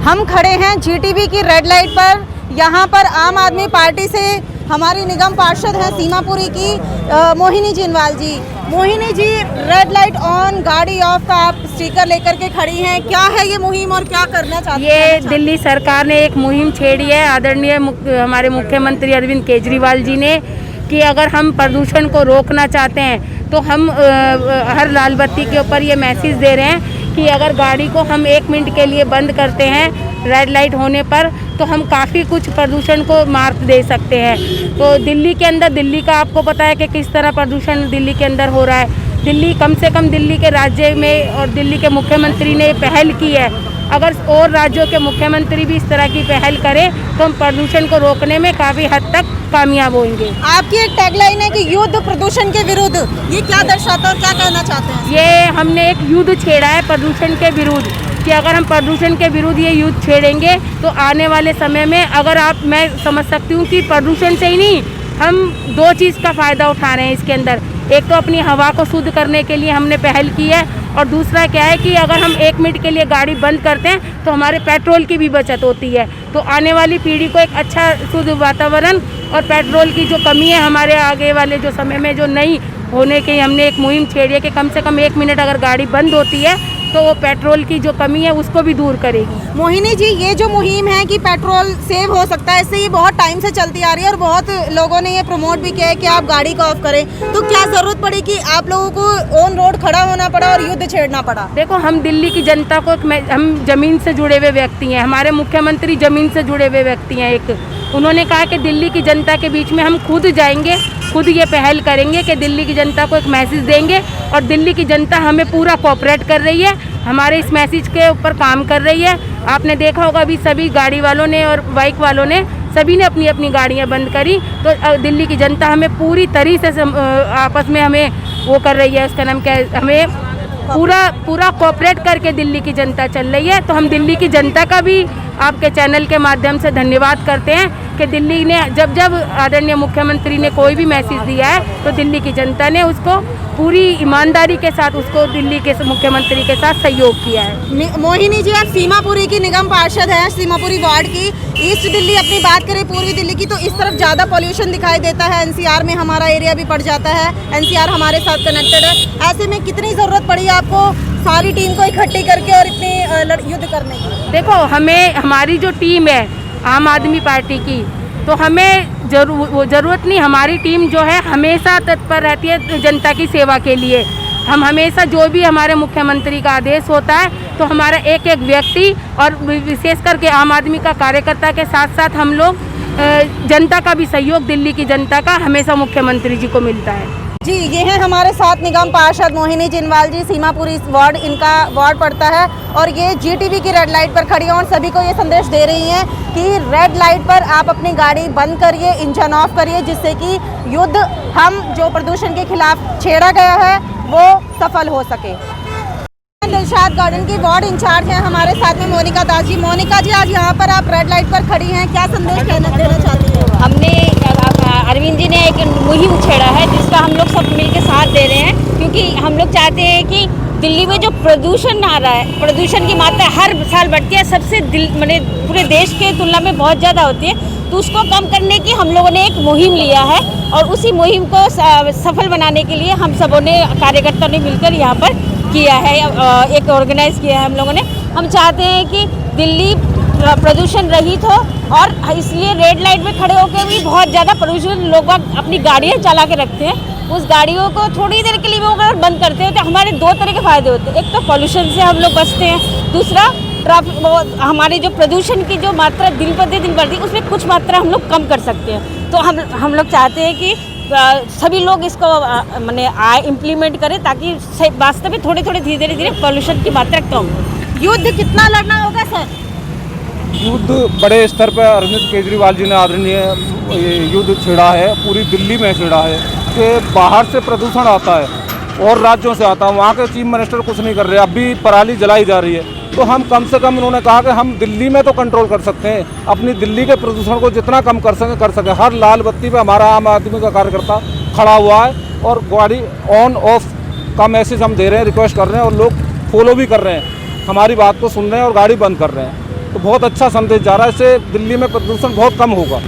हम खड़े हैं जीटीबी की रेड लाइट पर। यहाँ पर आम आदमी पार्टी से हमारी निगम पार्षद हैं सीमापुरी की मोहिनी जिनवाल जी। Mohini ji, red light on गाड़ी ऑफ का आप स्टिकर लेकर के खड़ी हैं, क्या है ये मुहिम और क्या करना चाहती हैं? ये दिल्ली सरकार ने एक मुहिम छेड़ी है आदरणीय हमारे मुख्यमंत्री अरविंद केजरीवाल जी ने, कि अगर हम प्रदूषण को रोकना चाहते हैं तो हम हर लाल बत्ती के ऊपर ये मैसेज दे रहे हैं कि अगर गाड़ी को हम 1 मिनट के लिए बंद करते हैं रेड लाइट होने पर तो हम काफ़ी कुछ प्रदूषण को मात दे सकते हैं। तो दिल्ली के अंदर, दिल्ली का आपको पता है कि किस तरह प्रदूषण दिल्ली के अंदर हो रहा है। दिल्ली कम से कम दिल्ली के राज्य में और दिल्ली के मुख्यमंत्री ने पहल की है। अगर और राज्यों के मुख्यमंत्री भी इस तरह की पहल करें तो हम प्रदूषण को रोकने में काफ़ी हद तक कामयाब होंगे। आपकी एक टैगलाइन है कि युद्ध प्रदूषण के विरुद्ध, ये क्या दर्शाता है और क्या कहना चाहते हैं? ये हमने एक युद्ध छेड़ा है प्रदूषण के विरुद्ध, कि अगर हम प्रदूषण के विरुद्ध ये युद्ध छेड़ेंगे तो आने वाले समय में मैं समझ सकती हूँ कि प्रदूषण से ही नहीं, हम 2 चीज़ का फ़ायदा उठा रहे हैं इसके अंदर। एक तो अपनी हवा को शुद्ध करने के लिए हमने पहल की है, और दूसरा क्या है कि अगर हम 1 मिनट के लिए गाड़ी बंद करते हैं तो हमारे पेट्रोल की भी बचत होती है। तो आने वाली पीढ़ी को एक अच्छा शुद्ध वातावरण और पेट्रोल की जो कमी है हमारे आगे वाले जो समय में जो नहीं होने की, हमने एक मुहिम छेड़ी है कि कम से कम 1 मिनट अगर गाड़ी बंद होती है तो वो पेट्रोल की जो कमी है उसको भी दूर करेगी। मोहिनी जी, ये जो मुहिम है कि पेट्रोल सेव हो सकता है, इससे ये बहुत टाइम से चलती आ रही है और बहुत लोगों ने ये प्रमोट भी किया है कि आप गाड़ी को ऑफ करें, तो क्या जरूरत पड़ी कि आप लोगों को ऑन रोड खड़ा होना पड़ा और युद्ध छेड़ना पड़ा? देखो, हम दिल्ली की जनता को हम जमीन से जुड़े हुए व्यक्ति हैं, हमारे मुख्यमंत्री जमीन से जुड़े हुए व्यक्ति हैं। एक उन्होंने कहा कि दिल्ली की जनता के बीच में हम खुद जाएंगे, खुद ये पहल करेंगे कि दिल्ली की जनता को एक मैसेज देंगे, और दिल्ली की जनता हमें पूरा कोऑपरेट कर रही है, हमारे इस मैसेज के ऊपर काम कर रही है। आपने देखा होगा अभी सभी गाड़ी वालों ने और बाइक वालों ने सभी ने अपनी अपनी गाड़ियां बंद करी, तो दिल्ली की जनता हमें पूरी तरीके से आपस में हमें वो कर रही है, उसका नाम क्या है, हमें पूरा कोऑपरेट करके दिल्ली की जनता चल रही है। तो हम दिल्ली की जनता का भी आपके चैनल के माध्यम से धन्यवाद करते हैं कि दिल्ली ने जब आदरणीय मुख्यमंत्री ने कोई भी मैसेज दिया है तो दिल्ली की जनता ने उसको पूरी ईमानदारी के साथ उसको दिल्ली के मुख्यमंत्री के साथ सहयोग किया है। मोहिनी जी, आप सीमापुरी की निगम पार्षद हैं, सीमापुरी वार्ड की। ईस्ट दिल्ली अपनी बात करें पूर्वी दिल्ली की तो इस तरफ ज़्यादा पॉल्यूशन दिखाई देता है, एनसीआर में हमारा एरिया भी पड़ जाता है, एनसीआर हमारे साथ कनेक्टेड है। ऐसे में कितनी ज़रूरत पड़ी आपको सारी टीम को इकट्ठी करके और इतनी युद्ध करने की? देखो, हमारी जो टीम है आम आदमी पार्टी की, तो हमें ज़रूरत नहीं, हमारी टीम जो है हमेशा तत्पर रहती है जनता की सेवा के लिए। हम हमेशा जो भी हमारे मुख्यमंत्री का आदेश होता है तो हमारा एक एक व्यक्ति और विशेष करके आम आदमी का कार्यकर्ता के साथ साथ हम लोग जनता का भी सहयोग, दिल्ली की जनता का हमेशा मुख्यमंत्री जी को मिलता है। जी, ये है हमारे साथ निगम पार्षद मोहिनी जिनवाल जी, सीमापुरी वार्ड इनका वार्ड पड़ता है, और ये जीटीबी की रेड लाइट पर खड़ी हैं और सभी को ये संदेश दे रही हैं कि रेड लाइट पर आप अपनी गाड़ी बंद करिए, इंजन ऑफ करिए, जिससे कि युद्ध हम जो प्रदूषण के खिलाफ छेड़ा गया है वो सफल हो सके। दिलशाद गार्डन की वार्ड इंचार्ज हैं हमारे साथ में मोनिका दास जी। मोनिका जी, आज यहाँ पर आप रेड लाइट पर खड़ी हैं, क्या संदेश देना चाहती हैं? हमने अरविंद जी ने एक मुहिम छेड़ा है जिसका हम लोग सब मिलकर साथ दे रहे हैं, क्योंकि हम लोग चाहते हैं कि दिल्ली में जो प्रदूषण आ रहा है, प्रदूषण की मात्रा हर साल बढ़ती है, सबसे पूरे देश के तुलना में बहुत ज़्यादा होती है, तो उसको कम करने की हम लोगों ने एक मुहिम लिया है, और उसी मुहिम को सफल बनाने के लिए हम सबों ने कार्यकर्ताओं ने मिलकर यहाँ पर किया है, एक ऑर्गेनाइज किया है हम लोगों ने। हम चाहते हैं कि दिल्ली प्रदूषण रहित हो, और इसलिए रेड लाइट में खड़े होकर भी बहुत ज़्यादा प्रदूषण लोग अपनी गाड़ियाँ चला के रखते हैं, उस गाड़ियों को थोड़ी देर के लिए वो अगर बंद करते हैं तो हमारे 2 तरह के फ़ायदे होते हैं। एक तो पॉल्यूशन से हम लोग बचते हैं, दूसरा हमारे जो प्रदूषण की जो मात्रा दिन पर दिन बढ़ती है उसमें कुछ मात्रा हम लोग कम कर सकते हैं। तो हम लोग चाहते हैं कि सभी लोग इसको इम्प्लीमेंट करें, ताकि वास्तव में थोड़े धीरे धीरे पॉल्यूशन की मात्रा कम हो। युद्ध कितना लड़ना होगा सर? युद्ध बड़े स्तर पर अरविंद केजरीवाल जी ने आदरणीय युद्ध छेड़ा है, पूरी दिल्ली में छेड़ा है कि बाहर से प्रदूषण आता है और राज्यों से आता है, वहाँ के चीफ मिनिस्टर कुछ नहीं कर रहे, अभी पराली जलाई जा रही है, तो हम कम से कम उन्होंने कहा कि हम दिल्ली में तो कंट्रोल कर सकते हैं, अपनी दिल्ली के प्रदूषण को जितना कम कर सकें। हर लाल बत्ती पे हमारा आम आदमी का कार्यकर्ता खड़ा हुआ है और गाड़ी ऑन ऑफ का मैसेज हम दे रहे हैं, रिक्वेस्ट कर रहे हैं, और लोग फॉलो भी कर रहे हैं, हमारी बात को सुन रहे हैं और गाड़ी बंद कर रहे हैं। तो बहुत अच्छा संदेश जा रहा है। इससे दिल्ली में प्रदूषण बहुत कम होगा।